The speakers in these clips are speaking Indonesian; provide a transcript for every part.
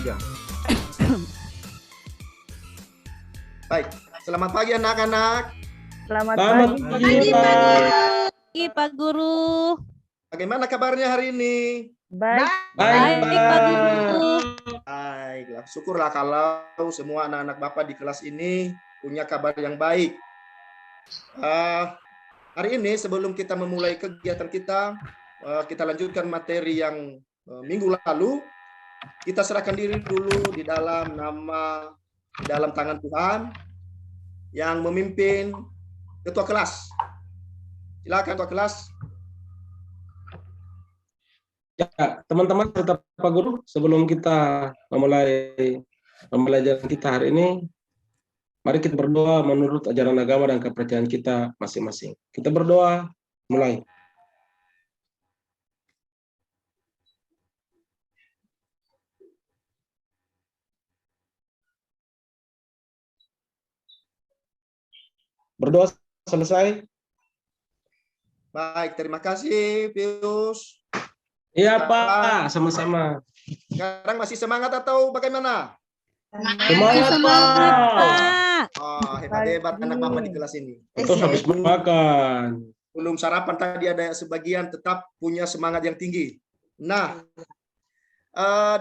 Ya. Baik, selamat pagi anak-anak. Selamat Selamat pagi, pagi, Pak. Pagi, Pak Guru. Bagaimana kabarnya hari ini? Baik. Baik, Baik, Pak Guru. Baiklah, syukurlah kalau semua anak-anak Bapak di kelas ini punya kabar yang baik. Hari ini sebelum kita memulai kegiatan kita lanjutkan materi yang minggu lalu. Kita serahkan diri dulu di dalam tangan Tuhan yang memimpin ketua kelas. Silakan ketua kelas. Ya, teman-teman serta Pak Guru, sebelum kita memulai pembelajaran kita hari ini, mari kita berdoa menurut ajaran agama dan kepercayaan kita masing-masing. Kita berdoa, mulai. Berdoa selesai? Baik, terima kasih Pius. Iya, Pak, sama-sama. Sekarang masih semangat atau bagaimana? Semangat, Semangat, Pak. Pak. Oh, hebat-hebat anak Bapak di kelas ini. Terus habis makan. Belum sarapan tadi ada sebagian tetap punya semangat yang tinggi. Nah,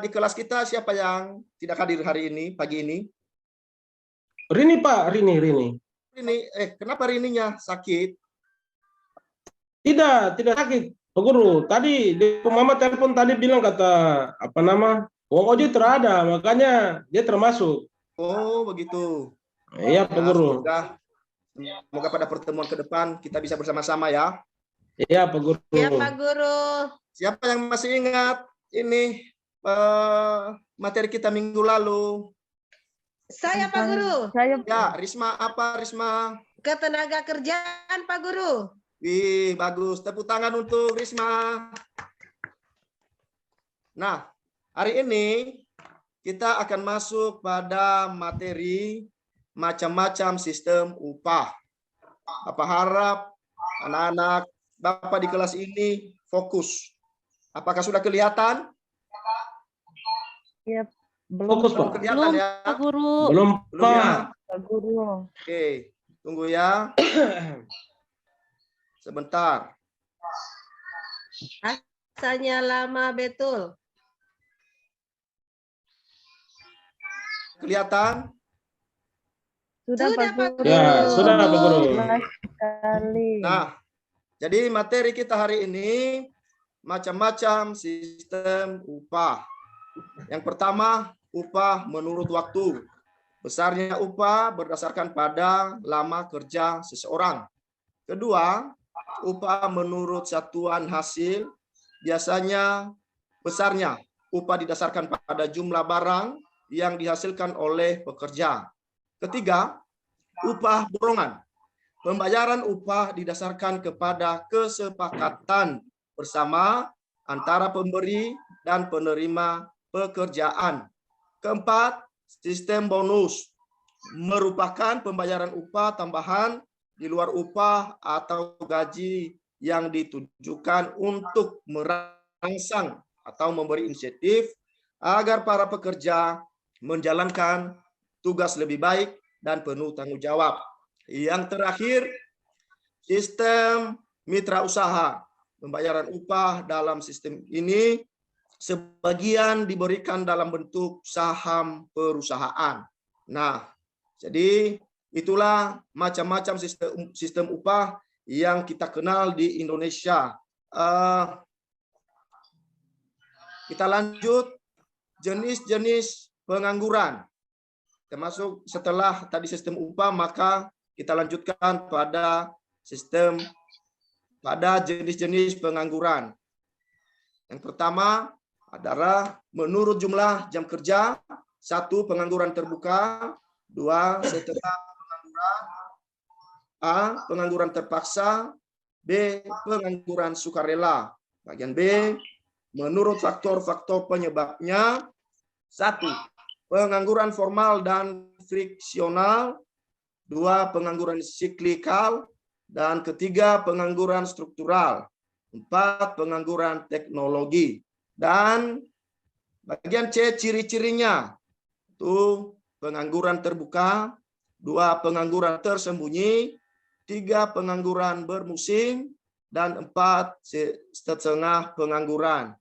di kelas kita siapa yang tidak hadir hari ini, pagi ini? Rini, Pak, Rini. Kenapa Rininya sakit? Tidak sakit. Pak Guru, tadi di mama telepon tadi bilang kata uang ojek terada, makanya dia termasuk. Oh, begitu. Iya, Pak Guru. Semoga pada pertemuan ke depan kita bisa bersama-sama ya. Iya, Pak Guru. Ya, Pak Guru. Siapa yang masih ingat ini materi kita minggu lalu? Saya, Pak Guru. Ya, Risma apa Risma? Ketenaga kerjaan, Pak Guru. Wih, bagus. Tepuk tangan untuk Risma. Nah, hari ini kita akan masuk pada materi macam-macam sistem upah. Bapak harap anak-anak Bapak di kelas ini fokus. Apakah sudah kelihatan? Ya, Fokus, Pak. Kelihatan Belum, ya? Pak Guru. Belum, Belum ya? Pak. Pak Guru. Oke, tunggu ya. Sebentar. Rasanya lama betul. Kelihatan? Sudah, Pak Guru. Ya, sudah, Pak Guru. Sekali. Nah, jadi materi kita hari ini macam-macam sistem upah. Yang pertama, upah menurut waktu. Besarnya upah berdasarkan pada lama kerja seseorang. Kedua, upah menurut satuan hasil. Biasanya besarnya upah didasarkan pada jumlah barang yang dihasilkan oleh pekerja. Ketiga, upah borongan. Pembayaran upah didasarkan kepada kesepakatan bersama antara pemberi dan penerima pekerjaan. Keempat, sistem bonus merupakan pembayaran upah tambahan di luar upah atau gaji yang ditujukan untuk merangsang atau memberi insentif agar para pekerja menjalankan tugas lebih baik dan penuh tanggung jawab. Yang terakhir, sistem mitra usaha. Pembayaran upah dalam sistem ini sebagian diberikan dalam bentuk saham perusahaan. Nah, jadi itulah macam-macam sistem upah yang kita kenal di Indonesia. Kita lanjut jenis-jenis pengangguran. Termasuk setelah tadi sistem upah, maka kita lanjutkan pada jenis-jenis pengangguran. Yang pertama adalah menurut jumlah jam kerja. 1, pengangguran terbuka. 2, setelah pengangguran. A, pengangguran terpaksa. B, pengangguran sukarela. Bagian B, menurut faktor-faktor penyebabnya. 1, pengangguran formal dan friksional. 2, pengangguran siklikal. Dan ketiga, pengangguran struktural. 4, pengangguran teknologi. Dan Bagian C, ciri-cirinya. Itu pengangguran terbuka, 2 pengangguran tersembunyi, 3 pengangguran bermusim, dan 4 setengah pengangguran.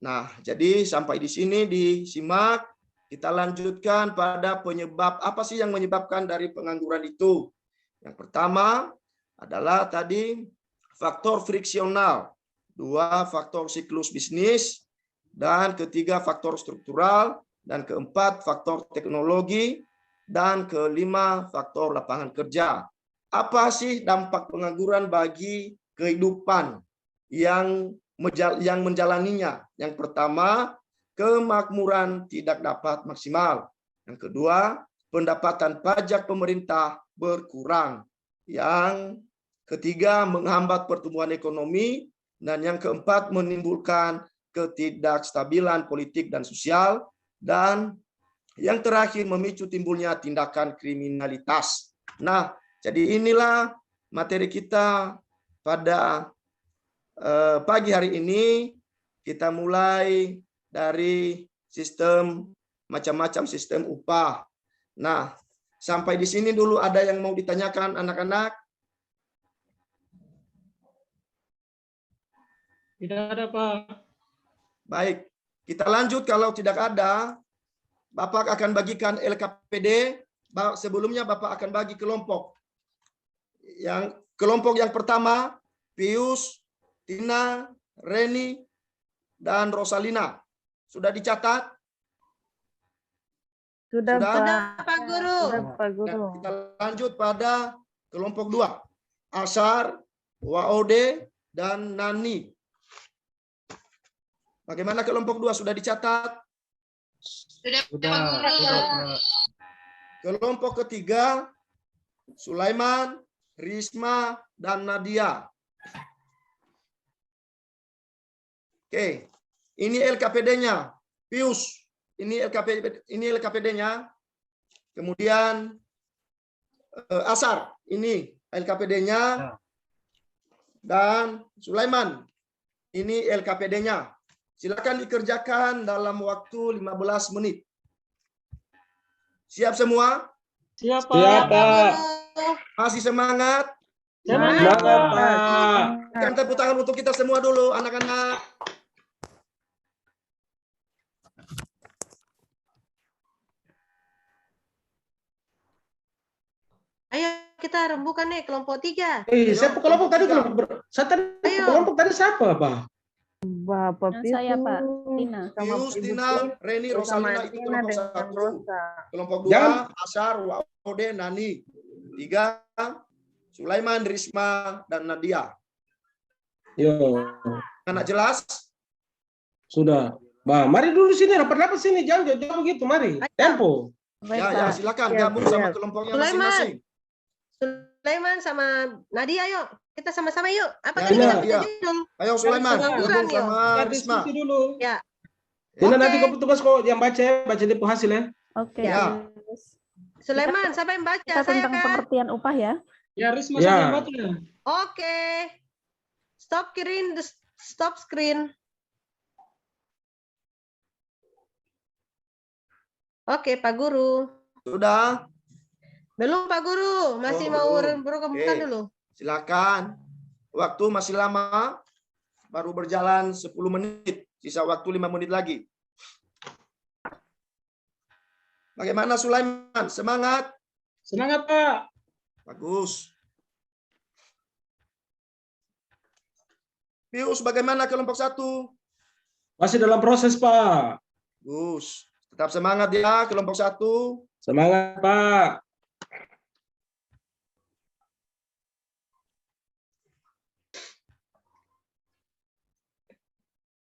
Nah, jadi sampai di sini disimak. Kita lanjutkan pada penyebab. Apa sih yang menyebabkan dari pengangguran itu? Yang pertama adalah tadi faktor friksional. 2 faktor siklus bisnis. Dan ketiga faktor struktural. Dan keempat faktor teknologi. Dan kelima faktor lapangan kerja. Apa sih dampak pengangguran bagi kehidupan yang menjalaninya? Yang pertama, kemakmuran tidak dapat maksimal. Yang kedua, pendapatan pajak pemerintah berkurang. Yang ketiga, menghambat pertumbuhan ekonomi. Dan yang keempat, menimbulkan ketidakstabilan politik dan sosial. Dan yang terakhir, memicu timbulnya tindakan kriminalitas. Nah, jadi inilah materi kita pada pagi hari ini. Kita mulai dari sistem, macam-macam sistem upah. Nah, sampai di sini dulu ada yang mau ditanyakan anak-anak? Tidak ada, Pak. Baik, kita lanjut. Kalau tidak ada, Bapak akan bagikan LKPD. Sebelumnya Bapak akan bagi kelompok. Kelompok yang pertama, Pius, Tina, Reni, dan Rosalina. Sudah dicatat? Sudah, Sudah? Pak Guru. Sudah, Pak Guru. Nah, kita lanjut pada kelompok 2. Asar, Waode, dan Nani. Bagaimana kelompok 2? Sudah dicatat? Sudah, Pak. Kelompok ketiga, Sulaiman, Risma, dan Nadia. Oke, ini LKPD-nya. Pius, ini LKPD-nya. Kemudian Asar, ini LKPD-nya. Dan Sulaiman, ini LKPD-nya. Silakan dikerjakan dalam waktu 15 menit. Siap semua? Siap, Pak. Siap, Pak. Masih semangat? Semangat, Pak. Berikan tepuk tangan untuk kita semua dulu, anak-anak. Ayo kita rembukan nih kelompok 3. Siapa kelompok tadi? Kelompok tadi siapa, Pak? Bapak Pius. Saya, Pak. Tina. Pius, Tina, Reni, Rosalina itu kelompok 1. Kelompok 2, Jangan. Asar, Waode, Nani. 3, Sulaiman, Risma, dan Nadia. Yo, Anak jelas? sudah. Bah, mari dulu sini, rapat-rapat sini. Jangan jauh begitu, mari. Tempo. Baik, Ya, Pak. silakan Siap, gabung sama siap. kelompoknya Sulaiman. masing-masing. Sulaiman sama Nadia, yuk. Kita sama-sama yuk. Apa Ya, tadi kita ya. judul? Ayo Sulaiman, Pengangguran, gabung sama Kita Risma. diskusi dulu. Ya. Tina, Oke. nanti kau tugas kok yang baca depo hasil ya. Oke. Ya. Sulaiman, siapa yang baca? Kita Saya tentang kan? pengertian upah ya. Ya, Risma Ya. saja baca. Oke. Stop screen. Oke, Pak Guru. Sudah? Belum, Pak Guru. Masih Oh, mau belum. berkebukan Oke. dulu. Silakan. Waktu masih lama. Baru berjalan 10 menit. Sisa waktu 5 menit lagi. Bagaimana Sulaiman? Semangat? Semangat, Pak. Bagus. Pius, bagaimana kelompok 1? Masih dalam proses, Pak. Bagus. Tetap semangat ya kelompok 1. Semangat, Pak.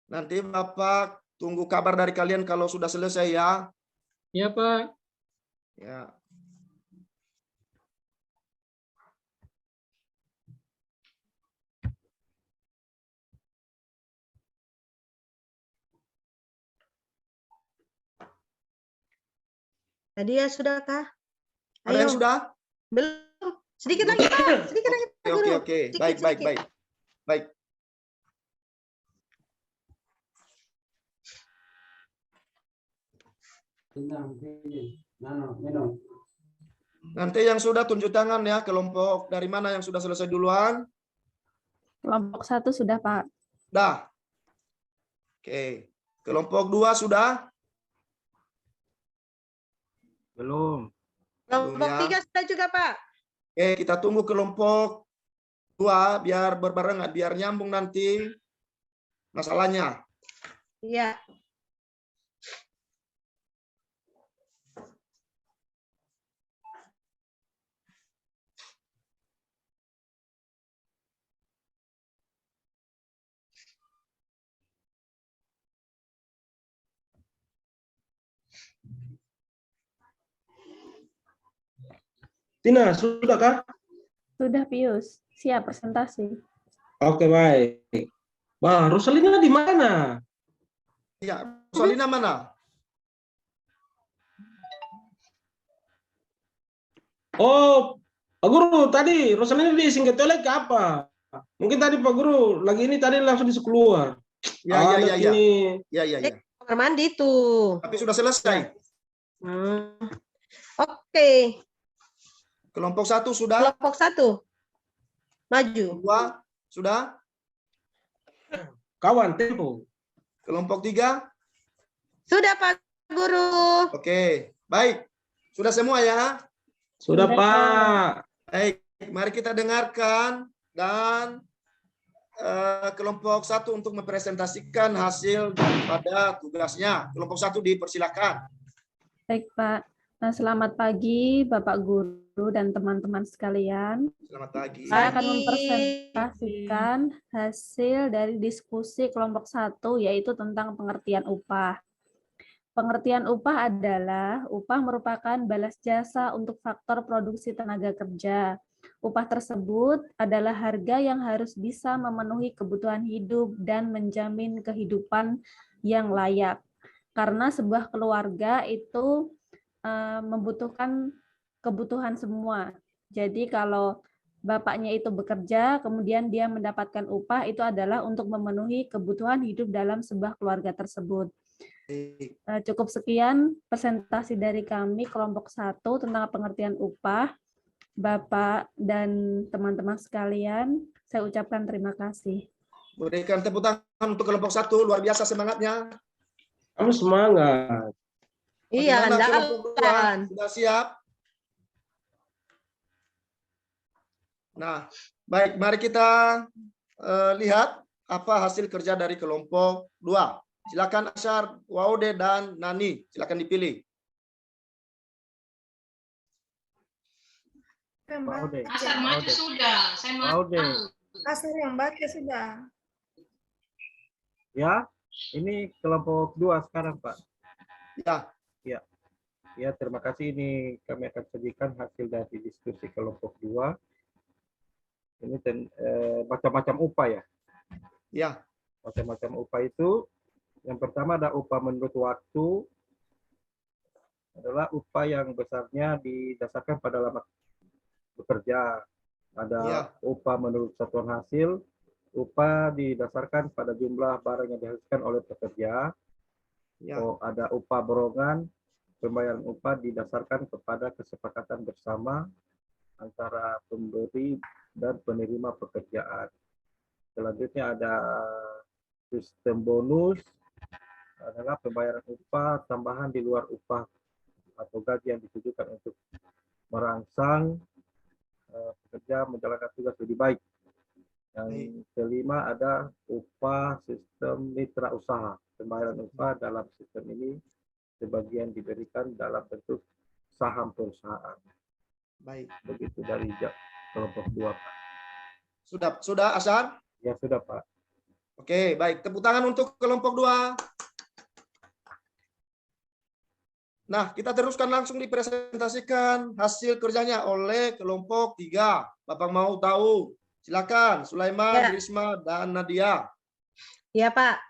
Nanti Bapak tunggu kabar dari kalian kalau sudah selesai ya. Ya, Pak. Ya. Nadia, sudahkah? Ada yang sudah? Belum. Sedikit lagi, Pak. Sedikit lagi, Pak Guru. Oke. Sedikit, Baik. sedikit. Baik. Nanti yang sudah tunjuk tangan ya, kelompok dari mana yang sudah selesai duluan? Kelompok 1 sudah, Pak. Dah. Oke. Kelompok 2 sudah? Belum. Kelompok ya. 3 sudah juga, Pak. Oke, kita tunggu kelompok 2 biar berbarengan, biar nyambung nanti masalahnya. Iya. Tina, sudah kah? Sudah, Pius. Siap presentasi. Oke, baik. Wah, Rosalina di mana? Ya, Rosalina mana? Oh, Pak Guru, tadi Rosalina diising ke toilet ke apa? Mungkin tadi Pak Guru lagi ini tadi langsung disuruh keluar. Ya. Ini. Ya. Kamar mandi tuh. Tapi sudah selesai. Oke. Kelompok 1 sudah? Kelompok 1. Maju. 2 sudah? Kawan, tempo. Kelompok 3? Sudah, Pak Guru. Oke, baik. Sudah semua ya? Sudah, Pak. Baik, mari kita dengarkan dan kelompok 1 untuk mempresentasikan hasil daripada tugasnya. Kelompok 1 dipersilakan. Baik, Pak. Nah, selamat pagi Bapak Guru dan teman-teman sekalian. Selamat pagi. Saya akan mempresentasikan hasil dari diskusi kelompok 1, yaitu tentang pengertian upah. Pengertian upah adalah upah merupakan balas jasa untuk faktor produksi tenaga kerja. Upah tersebut adalah harga yang harus bisa memenuhi kebutuhan hidup dan menjamin kehidupan yang layak. Karena sebuah keluarga itu membutuhkan kebutuhan semua. Jadi kalau bapaknya itu bekerja, kemudian dia mendapatkan upah, itu adalah untuk memenuhi kebutuhan hidup dalam sebuah keluarga tersebut. Cukup sekian presentasi dari kami kelompok 1 tentang pengertian upah. Bapak dan teman-teman sekalian, saya ucapkan terima kasih. Berikan tepuk tangan untuk kelompok 1, luar biasa semangatnya. Kamu semangat. Iya, Bagaimana kelompok 2? Sudah siap? Nah, baik, mari kita lihat apa hasil kerja dari kelompok 2. Silakan Asyar, Waude, dan Nani. Silakan dipilih. Asar maju sudah, saya mau. Asar yang baca sudah. Ya, ini kelompok 2 sekarang, Pak. Ya, terima kasih. Ini kami akan sajikan hasil dari diskusi kelompok 2. Ini macam-macam upah ya. Ya. Macam-macam upah itu, yang pertama ada upah menurut waktu, adalah upah yang besarnya didasarkan pada lama bekerja. Ada upah menurut satuan hasil, upah didasarkan pada jumlah barang yang dihasilkan oleh pekerja. Ada upah borongan, pembayaran upah didasarkan kepada kesepakatan bersama antara pemberi dan penerima pekerjaan. Selanjutnya ada sistem bonus, adalah pembayaran upah tambahan di luar upah atau gaji yang ditujukan untuk merangsang pekerja menjalankan tugas lebih baik. Yang kelima ada upah sistem mitra usaha. Pembayaran upah dalam sistem ini sebagian diberikan dalam bentuk saham perusahaan. Baik. Begitu dari kelompok 2, Pak. Sudah Asyar? Ya, sudah, Pak. Oke, baik. Tepuk tangan untuk kelompok 2. Nah, kita teruskan langsung dipresentasikan hasil kerjanya oleh kelompok 3. Bapak mau tahu? Silakan, Sulaiman, Risma, dan Nadia. Iya, Pak.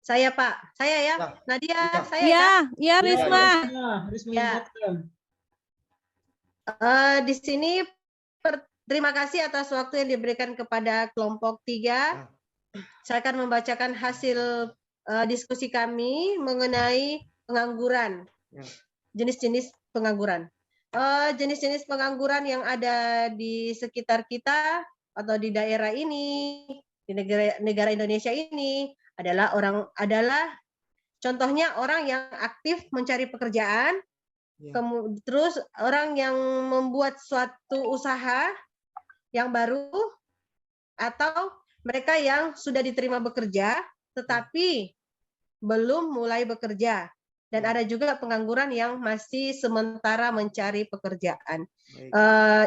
Saya, Pak. Saya ya. Nadia, saya ya. Ya, Risma. Ya. Di sini terima kasih atas waktu yang diberikan kepada kelompok 3. Saya akan membacakan hasil diskusi kami mengenai pengangguran. Ya. Jenis-jenis pengangguran. Jenis-jenis pengangguran yang ada di sekitar kita atau di daerah ini, di negara Indonesia ini adalah contohnya orang yang aktif mencari pekerjaan, terus orang yang membuat suatu usaha yang baru, atau mereka yang sudah diterima bekerja tetapi belum mulai bekerja. Dan ada juga pengangguran yang masih sementara mencari pekerjaan.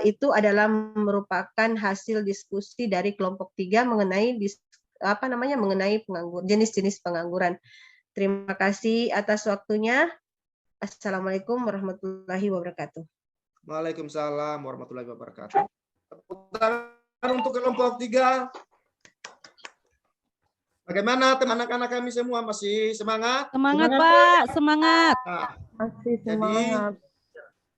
Itu adalah merupakan hasil diskusi dari kelompok 3 mengenai mengenai jenis-jenis pengangguran. Terima kasih atas waktunya. Assalamualaikum warahmatullahi wabarakatuh. Waalaikumsalam warahmatullahi wabarakatuh. Untuk kelompok 3. Bagaimana teman anak-anak kami semua, masih semangat? Semangat, Pak, semangat. Nah, Masih jadi semangat.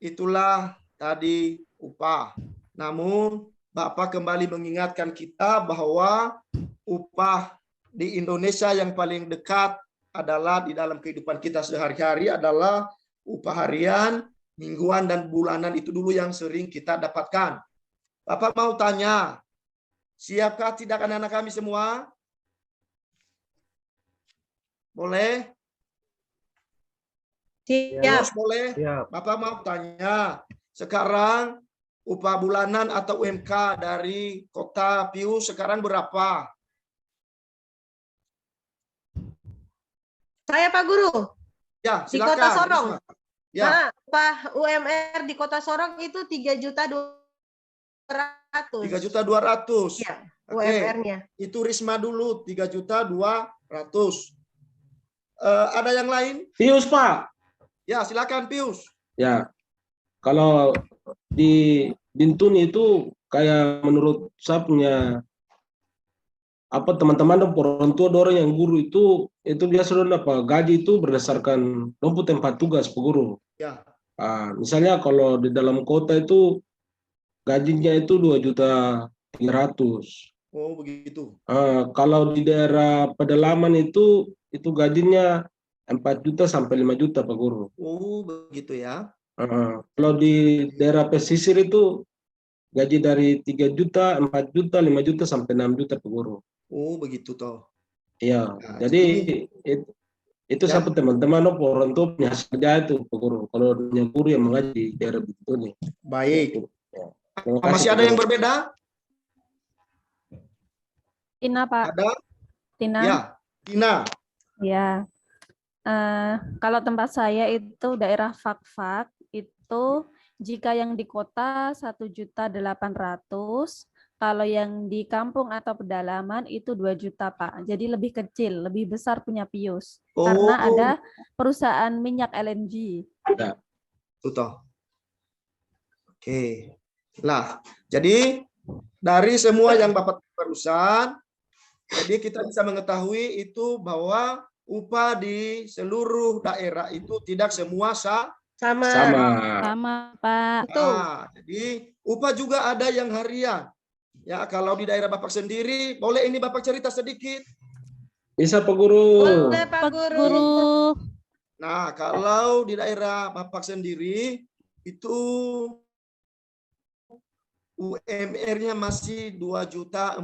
itulah tadi upah. Namun Bapak kembali mengingatkan kita bahwa upah di Indonesia yang paling dekat adalah di dalam kehidupan kita sehari-hari adalah upah harian, mingguan, dan bulanan. Itu dulu yang sering kita dapatkan. Bapak mau tanya, siapkah tidak anak-anak kami semua? Boleh? Siap. Boleh? Siap. Bapak mau tanya, sekarang upah bulanan atau UMK dari Kota Pius sekarang berapa? Saya Pak Guru. Ya, Di silakan. Kota Sorong. Ya. Nah, upah UMR di Kota Sorong itu 3.200.000. 3.200.000. Ya, Oke. UMR-nya. Itu Risma dulu 3.200.000. Ada yang lain? Pius, Pak. Ya, silakan Pius. Ya, kalau di Bintun itu kayak menurut saya punya teman-teman dan orang tua orang yang guru itu biasa gaji itu berdasarkan tempat tugas guru. Ya. Misalnya kalau di dalam kota itu gajinya itu 2.300.000. Oh, begitu. Kalau di daerah pedalaman itu gajinya 4 juta sampai 5 juta Pak Guru. Oh, begitu ya. Kalau di daerah pesisir itu gaji dari 3 juta, 4 juta, 5 juta sampai 6 juta Pak Guru. Oh, begitu toh. Iya. Nah, Jadi itu ya. sampai teman-teman orang tua punya kerja itu Pak Guru. Kalau punya guru yang mengaji di daerah begitu nih. Baik. Ya. Masih ada yang berbeda? Tina, Pak. Ada? Tina. Ya, Tina. Ya. Kalau tempat saya itu daerah Fak-Fak itu jika yang di kota 1.800.000, kalau yang di kampung atau pedalaman itu 2 juta Pak. Jadi lebih kecil, lebih besar punya Pius. Karena ada perusahaan minyak LNG. Ya. Tuh. Oke. Nah, jadi dari semua yang Bapak barusan, jadi kita bisa mengetahui itu bahwa upah di seluruh daerah itu tidak semua Sama. Sama, Pak. Jadi upah juga ada yang harian. Ya, kalau di daerah Bapak sendiri, boleh ini Bapak cerita sedikit? Bisa Pak Guru. Boleh Pak Guru. Nah, kalau di daerah Bapak sendiri itu UMR-nya masih 2.400.000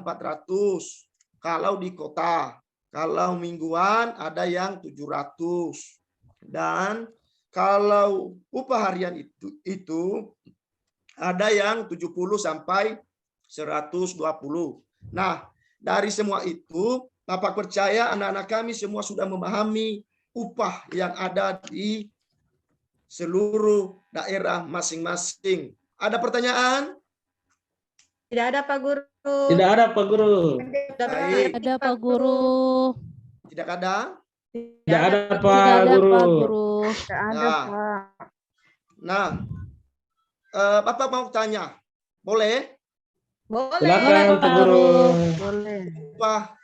kalau di kota. Kalau mingguan ada yang 700. Dan kalau upah harian itu ada yang 70 sampai 120. Nah, dari semua itu Bapak percaya anak-anak kami semua sudah memahami upah yang ada di seluruh daerah masing-masing. Ada pertanyaan? Tidak ada Pak Guru. Tidak ada Pak Guru. Baik. Ada Pak Guru. Tidak ada? Tidak ada Tidak Pak ada Guru. Pak Guru. Tidak ada, Pak. Nah, Bapak mau tanya, boleh? Boleh. Silakan Pak Guru. Boleh. Upah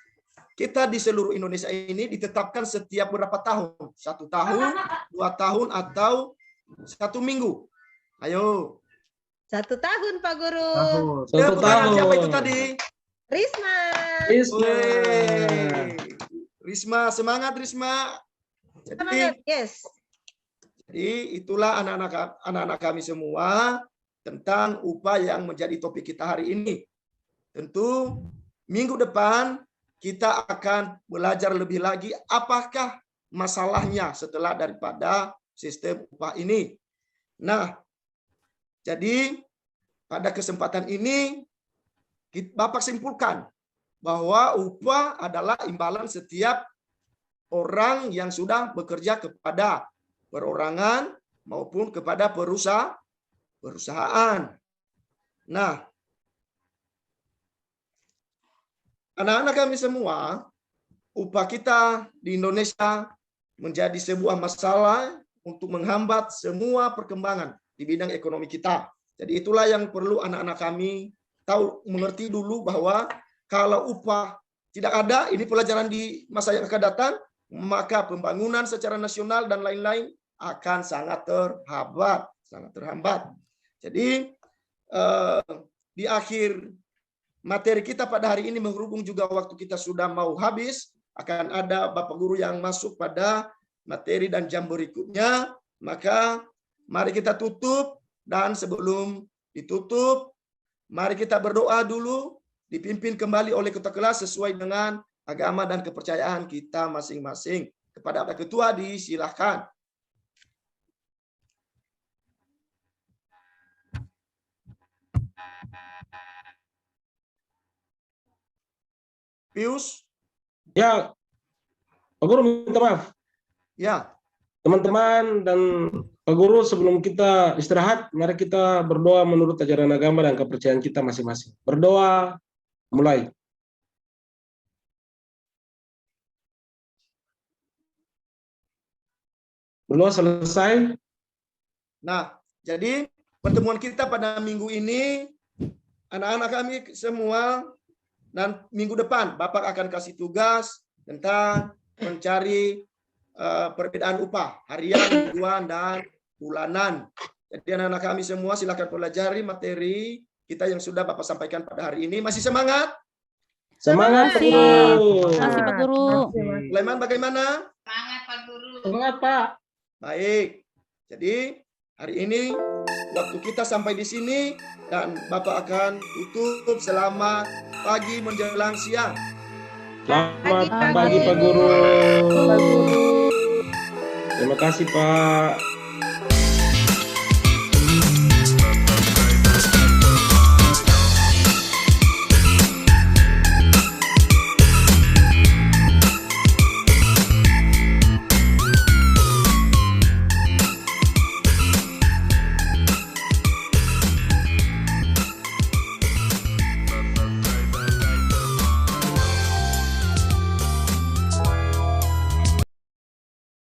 kita di seluruh Indonesia ini ditetapkan setiap berapa tahun? 1 tahun, 2 tahun, atau 1 minggu? Ayo. 1 tahun Pak Guru. Tahun. 1 Tepuk tangan, tahun. siapa itu tadi? Risma. Risma. Risma, semangat Risma. Semangat, yes. Jadi itulah anak-anak kami semua tentang upah yang menjadi topik kita hari ini. Tentu minggu depan kita akan belajar lebih lagi apakah masalahnya setelah daripada sistem upah ini. Nah, jadi pada kesempatan ini Bapak simpulkan bahwa upah adalah imbalan setiap orang yang sudah bekerja kepada perorangan maupun kepada perusahaan. Nah, anak-anak kami semua, upah kita di Indonesia menjadi sebuah masalah untuk menghambat semua perkembangan di bidang ekonomi kita. Jadi itulah yang perlu anak-anak kami tahu, mengerti dulu bahwa kalau upah tidak ada, ini pelajaran di masa yang akan datang, maka pembangunan secara nasional dan lain-lain akan sangat terhambat. Jadi di akhir materi kita pada hari ini, berhubung juga waktu kita sudah mau habis, akan ada Bapak Guru yang masuk pada materi dan jam berikutnya. Maka mari kita tutup, dan sebelum ditutup, mari kita berdoa dulu, dipimpin kembali oleh ketua kelas sesuai dengan agama dan kepercayaan kita masing-masing. Kepada Pak Ketua disilahkan. Pius? Ya, Pak Guru minta maaf. Ya. Teman-teman dan Pak Guru, sebelum kita istirahat, mari kita berdoa menurut ajaran agama dan kepercayaan kita masing-masing. Berdoa, mulai. Berdoa selesai. Nah, jadi pertemuan kita pada minggu ini, anak-anak kami semua, dan minggu depan Bapak akan kasih tugas tentang mencari perbedaan upah harian, mingguan, dan bulanan. Jadi anak-anak kami semua silakan pelajari materi kita yang sudah Bapak sampaikan pada hari ini. Masih semangat? Semangat, Pak Guru. Masih, Pak Guru. Sulaiman bagaimana? Semangat Pak Guru. Semangat, Pak. Baik. Jadi hari ini waktu kita sampai di sini, dan Bapak akan tutup selama pagi menjelang siang. Selamat pagi, Pak Guru. Terima kasih, Pak.